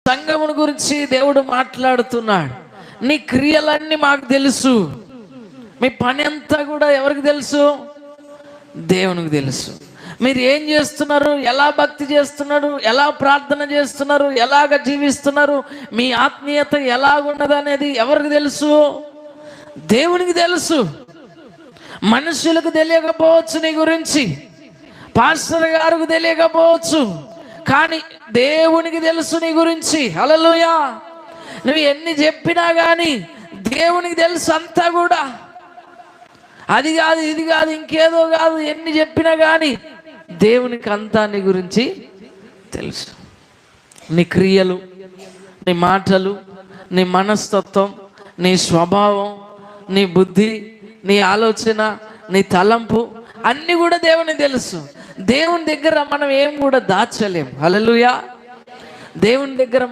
సంఘమును గురించి దేవుడు మాట్లాడుతున్నాడు. నీ క్రియలన్నీ మాకు తెలుసు. మీ పని అంతా కూడా ఎవరికి తెలుసు? దేవునికి తెలుసు. మీరు ఏం చేస్తున్నారు, ఎలా భక్తి చేస్తున్నారు, ఎలా ప్రార్థన చేస్తున్నారు, ఎలాగ జీవిస్తున్నారు, మీ ఆత్మీయత ఎలాగున్నది అనేది ఎవరికి తెలుసు? దేవునికి తెలుసు. మనుషులకు తెలియకపోవచ్చు నీ గురించి, పాస్టర్ గారికి తెలియకపోవచ్చు, కానీ దేవునికి తెలుసు నీ గురించి. హల్లెలూయా. నువ్వు ఎన్ని చెప్పినా కానీ దేవునికి తెలుసు అంతా కూడా. అది కాదు, ఇది కాదు, ఇంకేదో కాదు, ఎన్ని చెప్పినా కానీ దేవునికి అంతా నీ గురించి తెలుసు. నీ క్రియలు, నీ మాటలు, నీ మనస్తత్వం, నీ స్వభావం, నీ బుద్ధి, నీ ఆలోచన, నీ తలంపు అన్నీ కూడా దేవునికి తెలుసు. దేవుని దగ్గర మనం ఏం కూడా దాచలేం. హల్లెలూయా. దేవుని దగ్గర